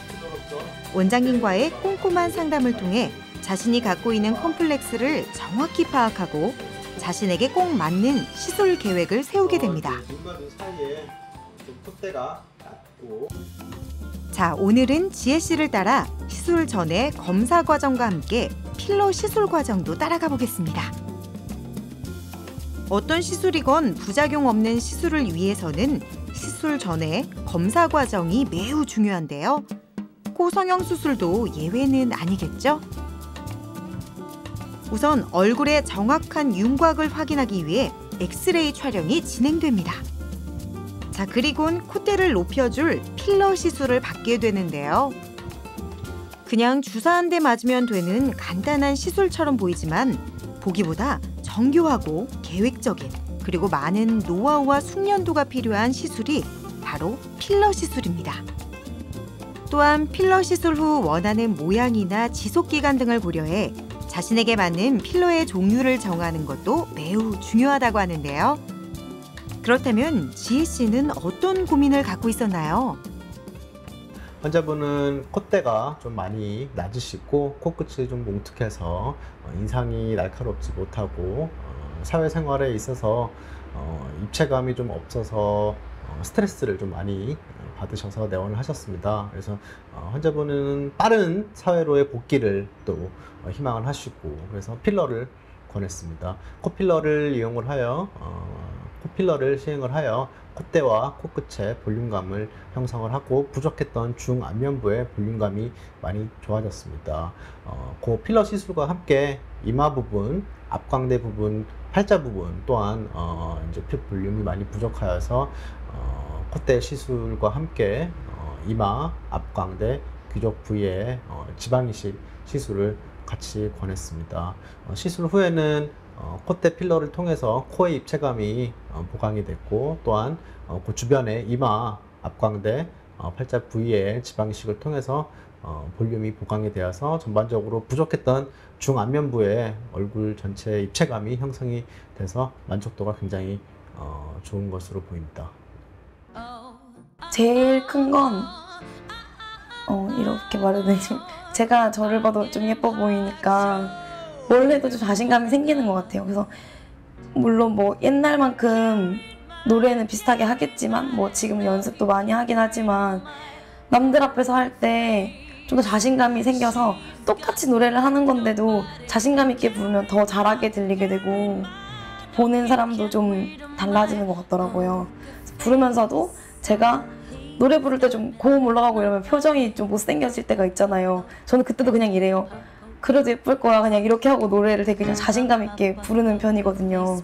원장님과의 꼼꼼한 상담을 통해 자신이 갖고 있는 컴플렉스를 정확히 파악하고 자신에게 꼭 맞는 시술 계획을 세우게 됩니다. 자, 오늘은 지혜 씨를 따라 시술 전에 검사 과정과 함께 필러 시술 과정도 따라가 보겠습니다. 어떤 시술이건 부작용 없는 시술을 위해서는 시술 전에 검사 과정이 매우 중요한데요. 코 성형 수술도 예외는 아니겠죠? 우선 얼굴의 정확한 윤곽을 확인하기 위해 엑스레이 촬영이 진행됩니다. 자, 그리곤 콧대를 높여줄 필러 시술을 받게 되는데요. 그냥 주사 한 대 맞으면 되는 간단한 시술처럼 보이지만 보기보다 정교하고 계획적인 그리고 많은 노하우와 숙련도가 필요한 시술이 바로 필러 시술입니다. 또한 필러 시술 후 원하는 모양이나 지속기간 등을 고려해 자신에게 맞는 필러의 종류를 정하는 것도 매우 중요하다고 하는데요. 그렇다면 지혜 씨는 어떤 고민을 갖고 있었나요? 환자분은 콧대가 좀 많이 낮으시고 코끝이 좀 뭉툭해서 인상이 날카롭지 못하고 사회생활에 있어서 입체감이 좀 없어서 스트레스를 좀 많이 받으셔서 내원을 하셨습니다. 그래서 환자분은 빠른 사회로의 복귀를 또 희망을 하시고 그래서 필러를 권했습니다. 코필러를 이용을 하여 코필러를 시행을 하여 콧대와 코끝의 볼륨감을 형성을 하고 부족했던 중안면부의 볼륨감이 많이 좋아졌습니다. 그 필러 시술과 함께 이마 부분, 앞광대 부분, 팔자 부분 또한 이제 피 볼륨이 많이 부족하여서 콧대 시술과 함께 이마, 앞광대, 귀족 부위의 지방 이식 시술을 같이 권했습니다. 시술 후에는 콧대 필러를 통해서 코의 입체감이 보강이 됐고 또한 그 주변에 이마, 앞광대, 팔자 부위의 지방 이식을 통해서 볼륨이 보강이 되어서 전반적으로 부족했던 중안면부의 얼굴 전체 입체감이 형성이 돼서 만족도가 굉장히 좋은 것으로 보입니다. 제일 큰 건 이렇게 말해도 제가 저를 봐도 좀 예뻐 보이니까 뭘 해도 좀 자신감이 생기는 것 같아요. 그래서 물론 뭐 옛날만큼 노래는 비슷하게 하겠지만 뭐 지금 연습도 많이 하긴 하지만 남들 앞에서 할 때 좀 더 자신감이 생겨서 똑같이 노래를 하는 건데도 자신감 있게 부르면 더 잘하게 들리게 되고 보는 사람도 좀 달라지는 것 같더라고요. 부르면서도 제가 노래 부를 때 좀 고음 올라가고 이러면 표정이 좀 못생겨질 때가 있잖아요. 저는 그때도 그냥 이래요. 그래도 예쁠 거야. 그냥 이렇게 하고 노래를 되게 그냥 자신감 있게 부르는 편이거든요.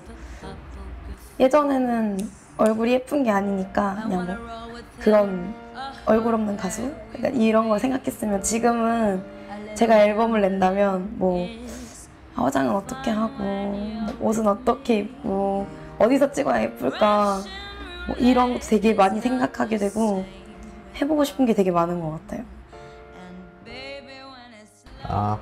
예전에는 얼굴이 예쁜 게 아니니까 그냥 뭐 그런 얼굴 없는 가수? 그러니까 이런 걸 생각했으면 지금은 제가 앨범을 낸다면 뭐 화장은 어떻게 하고 뭐 옷은 어떻게 입고 어디서 찍어야 예쁠까 뭐 이런 것도 되게 많이 생각하게 되고 해보고 싶은 게 되게 많은 것 같아요.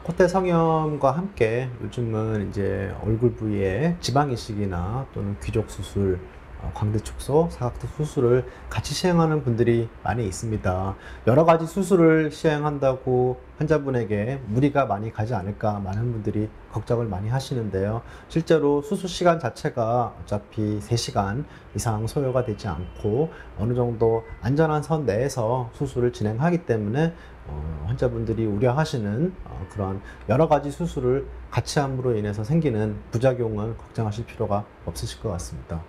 콧대 성형과 함께 요즘은 이제 얼굴 부위에 지방 이식이나 또는 귀족 수술, 광대 축소, 사각턱 수술을 같이 시행하는 분들이 많이 있습니다. 여러 가지 수술을 시행한다고 환자분에게 무리가 많이 가지 않을까 많은 분들이 걱정을 많이 하시는데요. 실제로 수술 시간 자체가 어차피 3시간 이상 소요가 되지 않고 어느 정도 안전한 선 내에서 수술을 진행하기 때문에 환자분들이 우려하시는 그런 여러 가지 수술을 같이 함으로 인해서 생기는 부작용은 걱정하실 필요가 없으실 것 같습니다.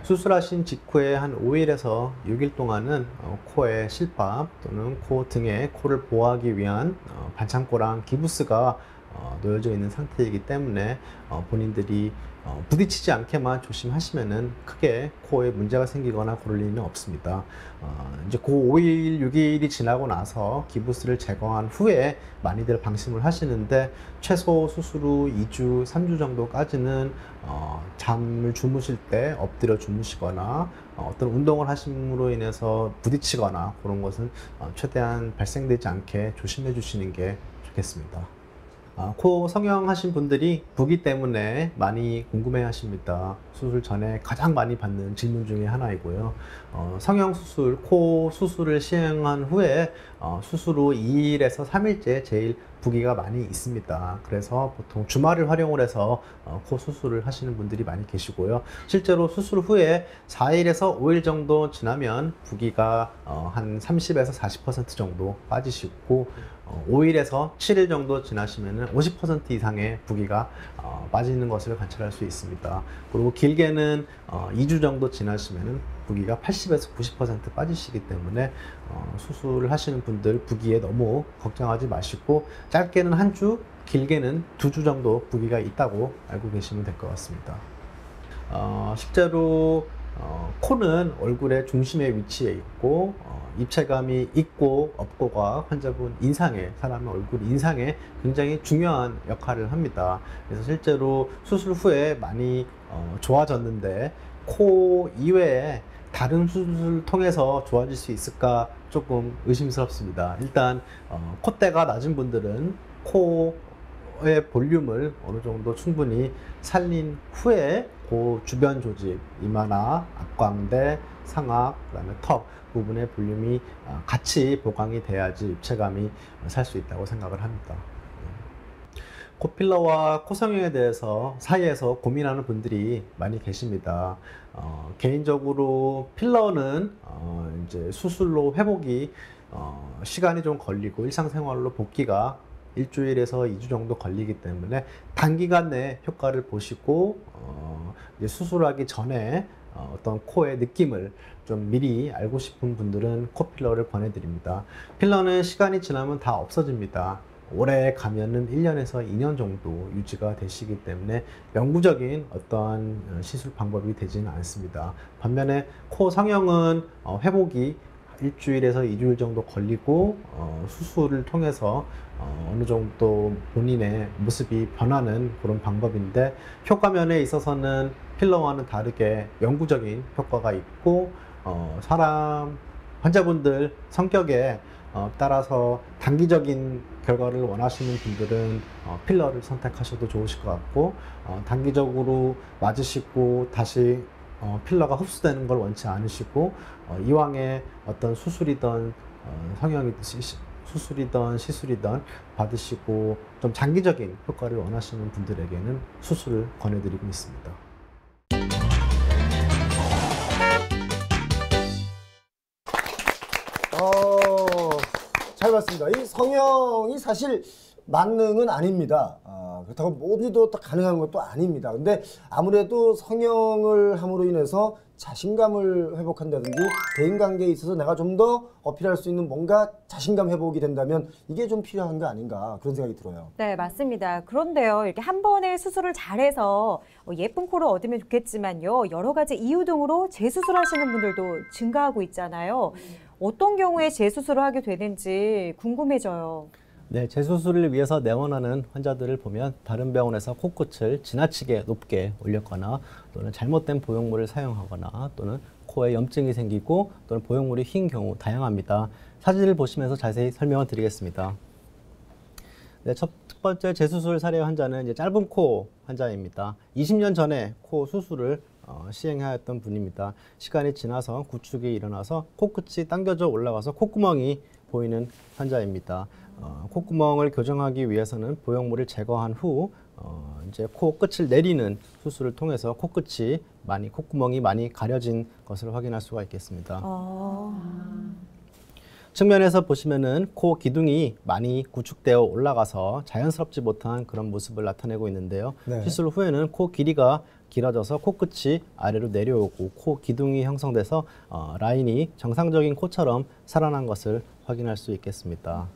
수술하신 직후에 한 5일에서 6일 동안은 코에 실밥 또는 코 등에 코를 보호하기 위한 반창고랑 기부스가 놓여져 있는 상태이기 때문에 본인들이 부딪히지 않게만 조심하시면은 크게 코에 문제가 생기거나 그럴 리는 없습니다. 이제 그 5일, 6일이 지나고 나서 기부스를 제거한 후에 많이들 방심을 하시는데 최소 수술 후 2주, 3주 정도까지는 잠을 주무실 때 엎드려 주무시거나 어떤 운동을 하심으로 인해서 부딪히거나 그런 것은 최대한 발생되지 않게 조심해 주시는 게 좋겠습니다. 코 성형하신 분들이 부기 때문에 많이 궁금해 하십니다. 수술 전에 가장 많이 받는 질문 중에 하나이고요. 성형수술, 코 수술을 시행한 후에 수술 후 2일에서 3일째 제일 부기가 많이 있습니다. 그래서 보통 주말을 활용을 해서 코 수술을 하시는 분들이 많이 계시고요. 실제로 수술 후에 4일에서 5일 정도 지나면 부기가 한 30에서 40% 정도 빠지시고 5일에서 7일 정도 지나시면 50% 이상의 부기가 빠지는 것을 관찰할 수 있습니다. 그리고 길게는 2주 정도 지나시면 부기가 80에서 90% 빠지시기 때문에 수술을 하시는 분들 부기에 너무 걱정하지 마시고 짧게는 한 주, 길게는 2주 정도 부기가 있다고 알고 계시면 될 것 같습니다. 실제로 코는 얼굴의 중심에 위치해 있고 입체감이 있고 없고가 환자분 인상에, 사람의 얼굴 인상에 굉장히 중요한 역할을 합니다. 그래서 실제로 수술 후에 많이 좋아졌는데 코 이외에 다른 수술을 통해서 좋아질 수 있을까 조금 의심스럽습니다. 일단 콧대가 낮은 분들은 코의 볼륨을 어느 정도 충분히 살린 후에 그 주변 조직, 이마나 앞광대, 상악, 그다음에 턱 부분의 볼륨이 같이 보강이 돼야지 입체감이 살 수 있다고 생각을 합니다. 코필러와 코성형에 대해서 사이에서 고민하는 분들이 많이 계십니다. 개인적으로 필러는 이제 수술로 회복이 시간이 좀 걸리고 일상생활로 복귀가 일주일에서 2주 정도 걸리기 때문에 단기간 내에 효과를 보시고 이제 수술하기 전에 어떤 코의 느낌을 좀 미리 알고 싶은 분들은 코필러를 권해드립니다. 필러는 시간이 지나면 다 없어집니다. 오래 가면은 1년에서 2년 정도 유지가 되시기 때문에 영구적인 어떠한 시술 방법이 되지는 않습니다. 반면에 코 성형은 회복이 일주일에서 2주일 정도 걸리고 수술을 통해서 어느 정도 본인의 모습이 변하는 그런 방법인데 효과면에 있어서는 필러와는 다르게 영구적인 효과가 있고 사람 환자분들 성격에 따라서 단기적인 결과를 원하시는 분들은 필러를 선택하셔도 좋으실 것 같고 단기적으로 맞으시고 다시 필러가 흡수되는 걸 원치 않으시고 이왕에 어떤 수술이든 수술이든 시술이든 받으시고 좀 장기적인 효과를 원하시는 분들에게는 수술을 권해드리고 있습니다. 잘 봤습니다. 이 성형이 사실 만능은 아닙니다. 그렇다고 모두도 다 가능한 것도 아닙니다. 근데 아무래도 성형을 함으로 인해서 자신감을 회복한다든지 대인관계에 있어서 내가 좀 더 어필할 수 있는 뭔가 자신감 회복이 된다면 이게 좀 필요한 거 아닌가 그런 생각이 들어요. 네, 맞습니다. 그런데요, 이렇게 한 번에 수술을 잘해서 예쁜 코를 얻으면 좋겠지만요, 여러 가지 이유 등으로 재수술하시는 분들도 증가하고 있잖아요. 어떤 경우에 재수술을 하게 되는지 궁금해져요. 네, 재수술을 위해서 내원하는 환자들을 보면 다른 병원에서 코끝을 지나치게 높게 올렸거나 또는 잘못된 보형물을 사용하거나 또는 코에 염증이 생기고 또는 보형물이 휜 경우 다양합니다. 사진을 보시면서 자세히 설명을 드리겠습니다. 네, 첫 번째 재수술 사례 환자는 이제 짧은 코 환자입니다. 20년 전에 코 수술을 시행하였던 분입니다. 시간이 지나서 구축이 일어나서 코끝이 당겨져 올라가서 콧구멍이 보이는 환자입니다. 콧구멍을 교정하기 위해서는 보형물을 제거한 후 이제 코 끝을 내리는 수술을 통해서 콧구멍이 많이 가려진 것을 확인할 수가 있겠습니다. 측면에서 보시면은 코 기둥이 많이 구축되어 올라가서 자연스럽지 못한 그런 모습을 나타내고 있는데요. 네. 시술 후에는 코 길이가 길어져서 코끝이 아래로 내려오고 코 기둥이 형성돼서 라인이 정상적인 코처럼 살아난 것을 확인할 수 있겠습니다.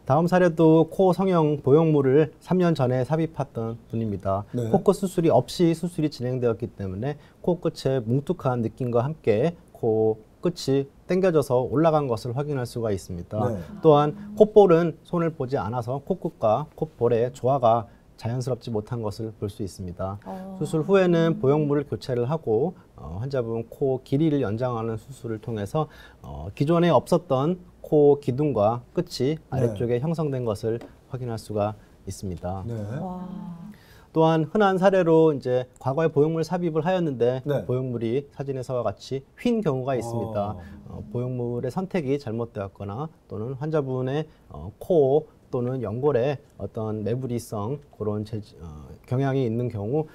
다음 사례도 코 성형 보형물을 3년 전에 삽입했던 분입니다. 네. 코끝 수술이 없이 수술이 진행되었기 때문에 코끝의 뭉툭한 느낌과 함께 코 끝이 당겨져서 올라간 것을 확인할 수가 있습니다. 네. 또한 콧볼은 손을 보지 않아서 코끝과 콧볼의 조화가 자연스럽지 못한 것을 볼 수 있습니다. 수술 후에는 보형물을 교체를 하고 환자분 코 길이를 연장하는 수술을 통해서 기존에 없었던 코 기둥과 끝이 아래쪽에 형성된 것을 확인할 수가 있습니다. 네. 또한 흔한 사례로 이제 과거에 보형물 삽입을 하였는데 네. 보형물이 사진에서와 같이 휜 경우가 있습니다. 보형물의 선택이 잘못되었거나 또는 환자분의 코 또는 연골에 어떤 매부리성 그런 경향이 있는 경우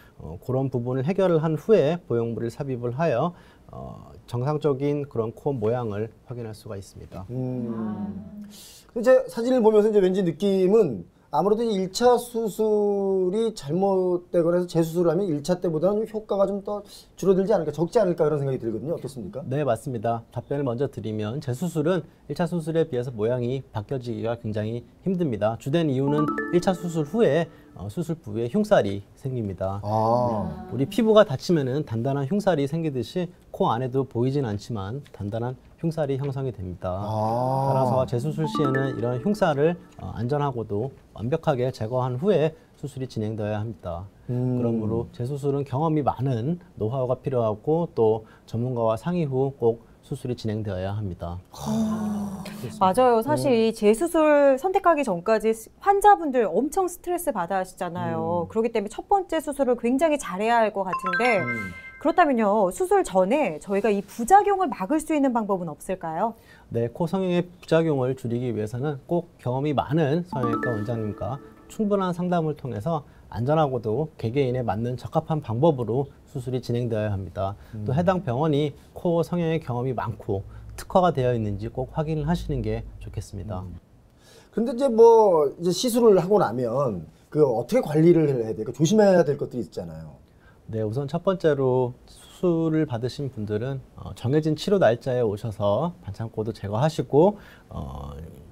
그런 부분을 해결을 한 후에 보형물을 삽입을 하여 정상적인 그런 코 모양을 확인할 수가 있습니다. 이제 사진을 보면서 이제 왠지 느낌은 아무래도 1차 수술이 잘못되거나 해서 재수술을 하면 1차 때보다는 효과가 좀 더 줄어들지 않을까, 적지 않을까 그런 생각이 들거든요. 어떻습니까? 네, 맞습니다. 답변을 먼저 드리면 재수술은 1차 수술에 비해서 모양이 바뀌어지기가 굉장히 힘듭니다. 주된 이유는 1차 수술 후에 수술 부위에 흉살이 생깁니다. 우리 피부가 다치면은 단단한 흉살이 생기듯이 코 안에도 보이진 않지만 단단한 흉살이 형성이 됩니다. 따라서 재수술 시에는 이런 흉살을 안전하고도 완벽하게 제거한 후에 수술이 진행되어야 합니다. 그러므로 재수술은 경험이 많은 노하우가 필요하고 또 전문가와 상의 후 꼭 수술이 진행되어야 합니다. 맞아요. 사실 이 재수술 선택하기 전까지 환자분들 엄청 스트레스 받아 하시잖아요. 그렇기 때문에 첫 번째 수술을 굉장히 잘해야 할 것 같은데 그렇다면요, 수술 전에 저희가 이 부작용을 막을 수 있는 방법은 없을까요? 네, 코 성형의 부작용을 줄이기 위해서는 꼭 경험이 많은 성형외과 원장님과 충분한 상담을 통해서 안전하고도 개개인에 맞는 적합한 방법으로 수술이 진행되어야 합니다. 또 해당 병원이 코 성형의 경험이 많고 특화가 되어 있는지 꼭 확인을 하시는 게 좋겠습니다. 근데 이제 시술을 하고 나면 그 어떻게 관리를 해야 될까? 조심해야 될 것들이 있잖아요. 네, 우선 첫 번째로 수술을 받으신 분들은 정해진 치료 날짜에 오셔서 반창고도 제거하시고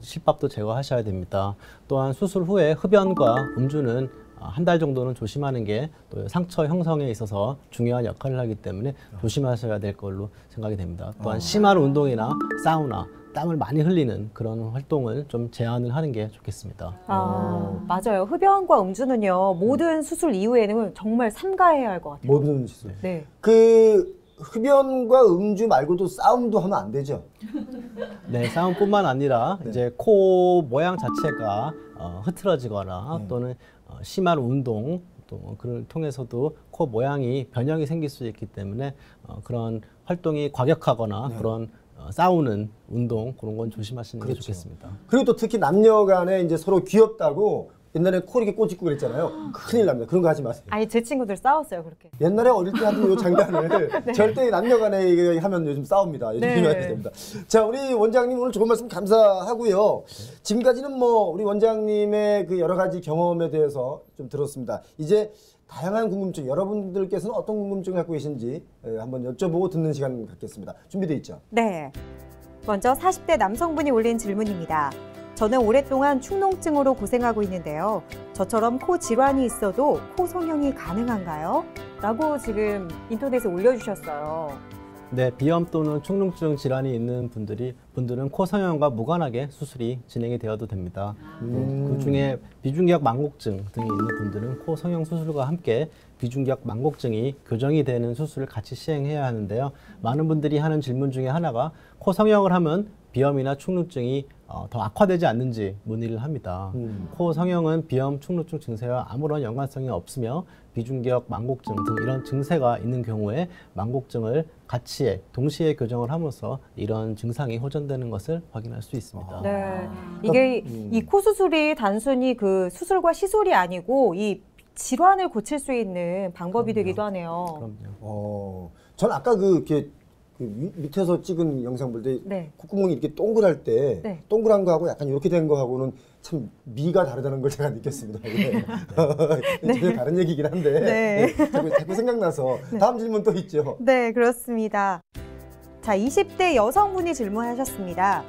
실밥도 제거하셔야 됩니다. 또한 수술 후에 흡연과 음주는 한 달 정도는 조심하는 게 또 상처 형성에 있어서 중요한 역할을 하기 때문에 조심하셔야 될 걸로 생각이 됩니다. 또한 심한 운동이나 사우나, 땀을 많이 흘리는 그런 활동을 좀 제한을 하는 게 좋겠습니다. 맞아요. 흡연과 음주는요, 모든 수술 이후에는 정말 삼가해야 할 것 같아요. 모든 시술. 네. 그 흡연과 음주 말고도 싸움도 하면 안 되죠. 네, 싸움뿐만 아니라 이제 코 모양 자체가 흐트러지거나 또는 심한 운동 또 그를 통해서도 코 모양이 변형이 생길 수 있기 때문에 그런 활동이 과격하거나 그런 싸우는 운동 그런 건 조심하시는 게 좋겠습니다. 그리고 또 특히 남녀 간에 이제 서로 귀엽다고 옛날에 코 이렇게 꼬집고 그랬잖아요. 큰일 납니다. 그런 거 하지 마세요. 아니, 제 친구들 싸웠어요, 그렇게. 옛날에 어릴 때 하던 이 장난을 절대 남녀 간에 이거 하면 요즘 싸웁니다. 요즘 조심해야 됩니다. 자, 우리 원장님 오늘 좋은 말씀 감사하고요. 지금까지는 뭐 우리 원장님의 그 여러 가지 경험에 대해서 좀 들었습니다. 이제 다양한 궁금증, 여러분들께서는 어떤 궁금증을 갖고 계신지 한번 여쭤보고 듣는 시간 갖겠습니다. 준비되어 있죠? 네. 먼저 40대 남성분이 올린 질문입니다. 저는 오랫동안 축농증으로 고생하고 있는데요. 저처럼 코 질환이 있어도 코 성형이 가능한가요? 라고 지금 인터넷에 올려주셨어요. 네, 비염 또는 축농증 질환이 있는 분들은 코 성형과 무관하게 수술이 진행이 되어도 됩니다. 그 중에 비중격 망곡증 등이 있는 분들은 코 성형 수술과 함께 비중격 망곡증이 교정이 되는 수술을 같이 시행해야 하는데요. 많은 분들이 하는 질문 중에 하나가 코 성형을 하면 비염이나 축농증이 더 악화되지 않는지 문의를 합니다. 코 성형은 비염, 축농증 증세와 아무런 연관성이 없으며 비중격 망곡증 등 이런 증세가 있는 경우에 망곡증을 같이 동시에 교정을 함으로써 이런 증상이 호전되는 것을 확인할 수 있습니다. 네, 이게 이 코 수술이 단순히 그 수술과 시술이 아니고 이 질환을 고칠 수 있는 방법이 되기도 하네요. 그럼요. 전 아까 이렇게 밑에서 찍은 영상 볼 때 콧구멍이 이렇게 동그랄 때 동그란 거하고 약간 이렇게 된 거하고는 참 미가 다르다는 걸 제가 느꼈습니다. 전혀 다른 얘기긴 한데 자꾸 생각나서 다음 질문 또 있죠. 네, 그렇습니다. 자, 20대 여성분이 질문하셨습니다.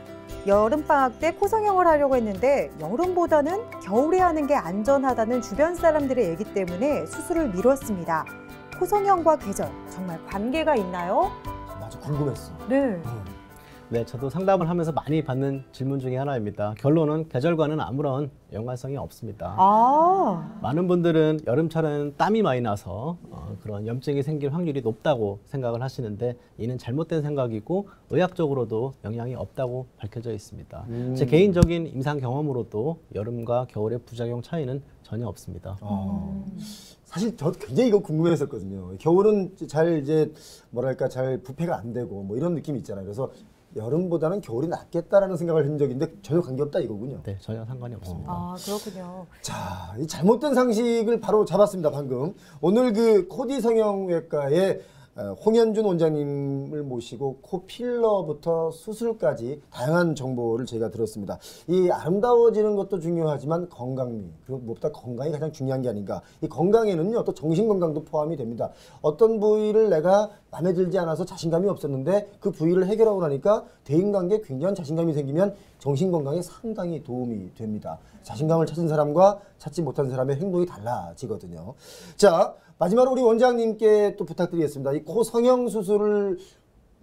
여름방학 때 코 성형을 하려고 했는데 여름보다는 겨울에 하는 게 안전하다는 주변 사람들의 얘기 때문에 수술을 미뤘습니다. 코 성형과 계절 정말 관계가 있나요? 맞아, 궁금했어. 네. 네, 저도 상담을 하면서 많이 받는 질문 중에 하나입니다. 결론은 계절과는 아무런 연관성이 없습니다. 많은 분들은 여름철에는 땀이 많이 나서 그런 염증이 생길 확률이 높다고 생각을 하시는데 이는 잘못된 생각이고 의학적으로도 영향이 없다고 밝혀져 있습니다. 제 개인적인 임상 경험으로도 여름과 겨울의 부작용 차이는 전혀 없습니다. 사실 저 굉장히 이거 궁금했었거든요. 겨울은 잘 잘 부패가 안 되고 뭐 이런 느낌이 있잖아요. 그래서 여름보다는 겨울이 낫겠다라는 생각을 한 적인데 전혀 관계없다 이거군요. 네, 전혀 상관이 없습니다. 아, 그렇군요. 자, 이 잘못된 상식을 바로 잡았습니다, 방금. 오늘 그 코디 성형외과의 홍현준 원장님을 모시고 코 필러부터 수술까지 다양한 정보를 저희가 들었습니다. 이 아름다워지는 것도 중요하지만 건강미, 그리고 무엇보다 건강이 가장 중요한 게 아닌가. 이 건강에는요, 또 정신 건강도 포함이 됩니다. 어떤 부위를 내가 마음에 들지 않아서 자신감이 없었는데 그 부위를 해결하고 나니까 대인관계에 굉장한 자신감이 생기면 정신 건강에 상당히 도움이 됩니다. 자신감을 찾은 사람과 찾지 못한 사람의 행동이 달라지거든요. 자, 마지막으로 우리 원장님께 또 부탁드리겠습니다. 이 코 성형 수술을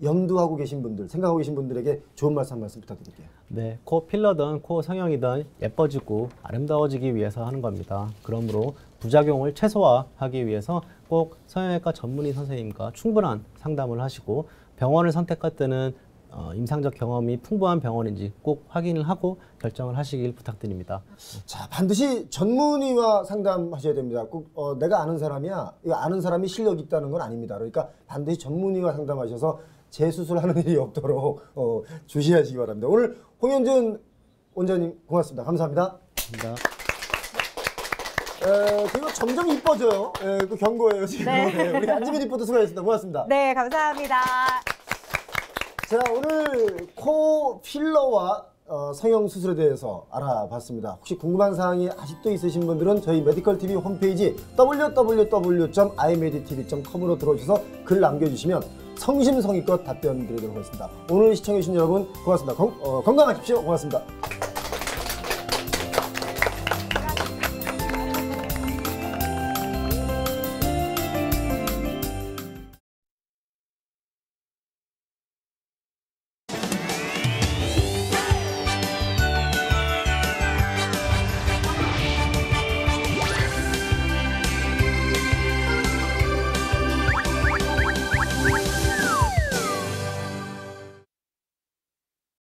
염두하고 계신 분들, 생각하고 계신 분들에게 좋은 말씀 한 말씀 부탁드릴게요. 네, 코 필러든 코 성형이든 예뻐지고 아름다워지기 위해서 하는 겁니다. 그러므로 부작용을 최소화하기 위해서 꼭 성형외과 전문의 선생님과 충분한 상담을 하시고 병원을 선택할 때는 임상적 경험이 풍부한 병원인지 꼭 확인을 하고 결정을 하시길 부탁드립니다. 자, 반드시 전문의와 상담하셔야 됩니다. 꼭 내가 아는 사람이야, 이거 아는 사람이 실력이 있다는 건 아닙니다. 그러니까 반드시 전문의와 상담하셔서 재수술하는 일이 없도록 주시하시기 바랍니다. 오늘 홍현준 원장님 고맙습니다. 감사합니다. 감사합니다. 그리고 점점 이뻐져요. 그 경고예요 지금. 네, 우리 안지민 리포터 수고하셨습니다. 고맙습니다. 네, 감사합니다. 자, 오늘 코 필러와 성형수술에 대해서 알아봤습니다. 혹시 궁금한 사항이 아직도 있으신 분들은 저희 메디컬TV 홈페이지 www.imedtv.com으로 들어오셔서 글 남겨주시면 성심성의껏 답변 드리도록 하겠습니다. 오늘 시청해주신 여러분 고맙습니다. 건강하십시오. 고맙습니다.